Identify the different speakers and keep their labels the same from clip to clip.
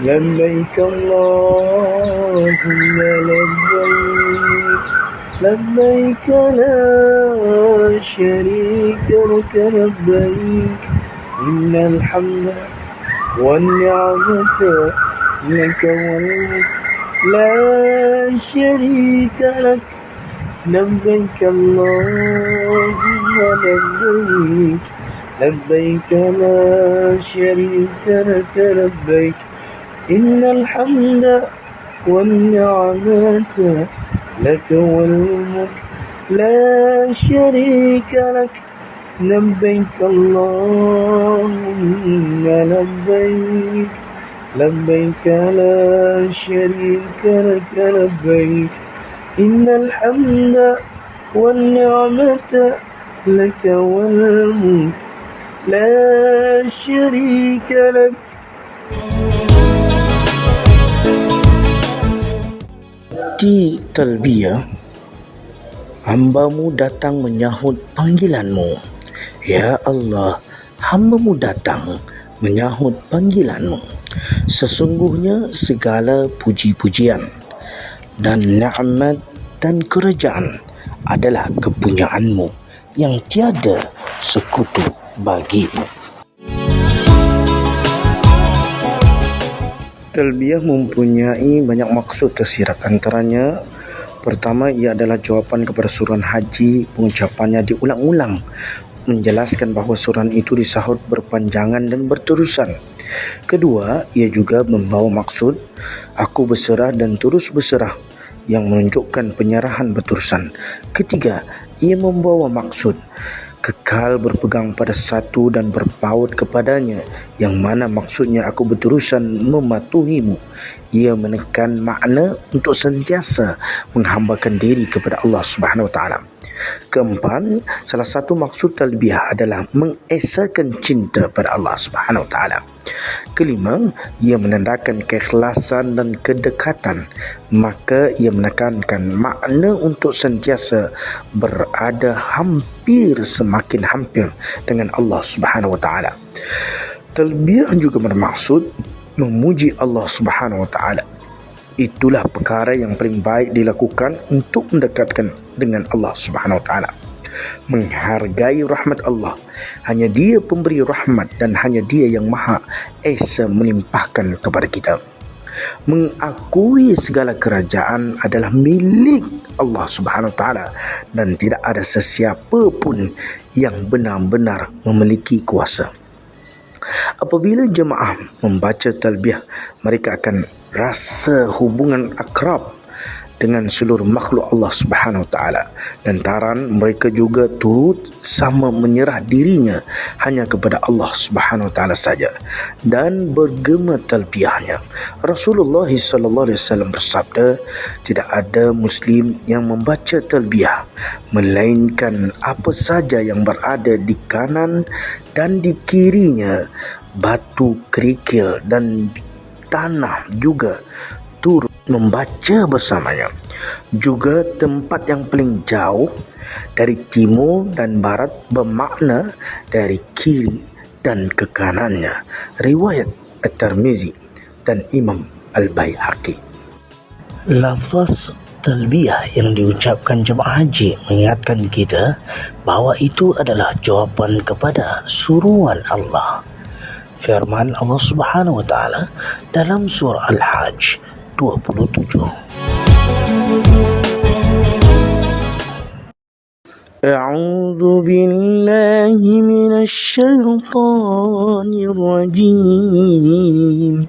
Speaker 1: لبيك اللهم لبيك لبيك لا شريك لك لبيك إن الحمد والنعمة لك والملك لا شريك لك لبيك اللهم لبيك لبيك لا شريك لك لبيك إن الحمد والنعمة لك والملك لا شريك لك لبيك اللهم لبيك لبيك لا شريك لك لبيك إن الحمد والنعمة لك والملك لا شريك لك. Di talbiyah, hamba-Mu datang menyahut panggilan-Mu. Ya Allah, hamba-Mu datang menyahut panggilan-Mu. Sesungguhnya segala puji-pujian dan nikmat dan kerajaan adalah kepunyaan-Mu yang tiada sekutu bagi-Mu. Talbiyah mempunyai banyak maksud tersirat. Antaranya, pertama, ia adalah jawapan kepada suruhan haji. Pengucapannya diulang-ulang menjelaskan bahawa suruhan itu disahut berpanjangan dan berterusan. Kedua, ia juga membawa maksud aku berserah dan terus berserah yang menunjukkan penyerahan berterusan. Ketiga, ia membawa maksud kekal berpegang pada satu dan berpaut kepadanya, yang mana maksudnya aku berterusan mematuhimu. Ia menekan makna untuk sentiasa menghambakan diri kepada Allah Subhanahu Wa Taala. Keempat, salah satu maksud talbiyah adalah mengesahkan cinta pada Allah Subhanahu Wa Taala. Kelima, ia menandakan keikhlasan dan kedekatan. Maka ia menekankan makna untuk sentiasa berada semakin hampir dengan Allah Subhanahu Wa Taala. Talbiyah juga bermaksud memuji Allah Subhanahu Wa Taala. Itulah perkara yang paling baik dilakukan untuk mendekatkan dengan Allah Subhanahu Wa Taala. Menghargai rahmat Allah. Hanya Dia pemberi rahmat dan hanya Dia yang Maha Esa melimpahkan kepada kita. Mengakui segala kerajaan adalah milik Allah Subhanahu Wa Taala dan tidak ada sesiapa pun yang benar-benar memiliki kuasa. Apabila jemaah membaca talbiyah, mereka akan rasa hubungan akrab dengan seluruh makhluk Allah Subhanahu Wa Taala. Lantaran mereka juga turut sama menyerah dirinya hanya kepada Allah Subhanahu Wa Taala saja dan bergema talbiyahnya. Rasulullah sallallahu alaihi wasallam bersabda, tidak ada muslim yang membaca talbiyah melainkan apa saja yang berada di kanan dan di kirinya, batu kerikil dan tanah juga turut membaca bersamanya. Juga tempat yang paling jauh dari timur dan barat bermakna dari kiri dan ke kanannya. Riwayat At-Tirmizi dan Imam Al-Baihaqi. Lafaz talbiyah yang diucapkan jemaah haji mengingatkan kita bahawa itu adalah jawapan kepada suruhan Allah. Firman Allah Subhanahu Wa Taala dalam surah Al-Hajj 27. A'udzu billahi minasy syaithanir rajim.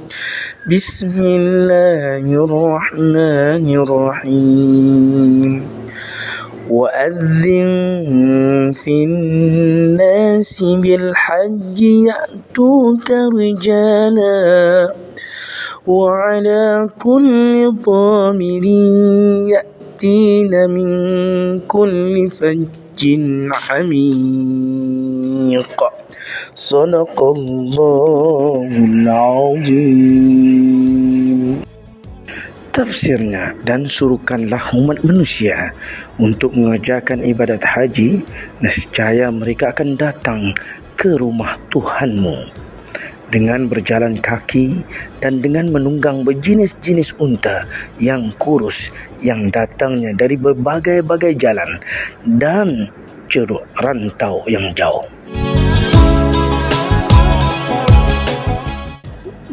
Speaker 1: Bismillahirrahmanirrahim. وَأَذِّن فِي النَّاسِ بِالْحَجِّ يَأْتُوكَ رِجَالًا وَعَلَى كُلِّ ضَامِرٍ يَأْتِينَ مِنْ كُلِّ فَجٍّ عَمِيقٍ. صدق الله العظيم. Tafsirnya, dan suruhkanlah umat manusia untuk mengerjakan ibadat haji, nescaya mereka akan datang ke rumah Tuhanmu dengan berjalan kaki dan dengan menunggang berjenis-jenis unta yang kurus yang datangnya dari berbagai-bagai jalan dan ceruk rantau yang jauh.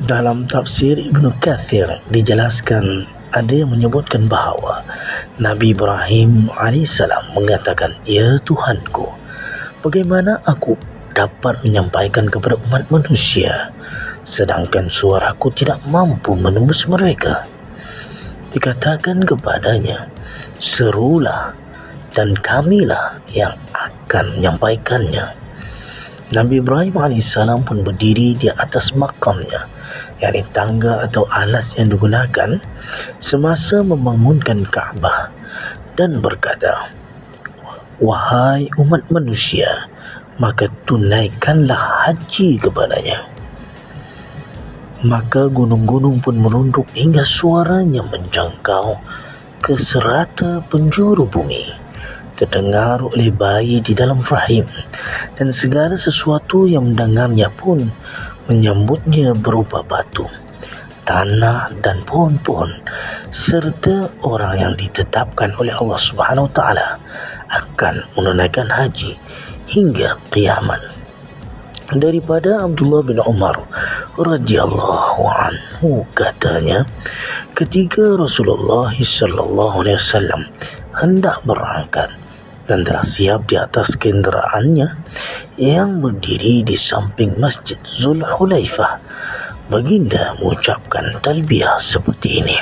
Speaker 1: Dalam tafsir Ibnu Katsir dijelaskan, ada yang menyebutkan bahawa Nabi Ibrahim AS mengatakan, "Ya Tuhanku, bagaimana aku dapat menyampaikan kepada umat manusia sedangkan suaraku tidak mampu menembus mereka?" Dikatakan kepadanya, "Serulah dan kamilah yang akan menyampaikannya." Nabi Ibrahim AS pun berdiri di atas makamnya, yakni tangga atau alas yang digunakan semasa membangunkan Kaabah, dan berkata, "Wahai umat manusia, maka tunaikanlah haji kepadanya." Maka gunung-gunung pun merunduk hingga suaranya menjangkau ke serata penjuru bumi, terdengar oleh bayi di dalam rahim, dan segala sesuatu yang mendengarnya pun menyambutnya berupa batu, tanah dan pohon-pohon, serta orang yang ditetapkan oleh Allah Subhanahu Wa Taala akan menunaikan haji hingga kiamat. Daripada Abdullah bin Umar radhiyallahu anhu, katanya, ketika Rasulullah sallallahu alaihi wasallam hendak berangkat dan telah siap di atas kenderaannya yang berdiri di samping Masjid Zulhulaifah, baginda mengucapkan talbiyah seperti ini: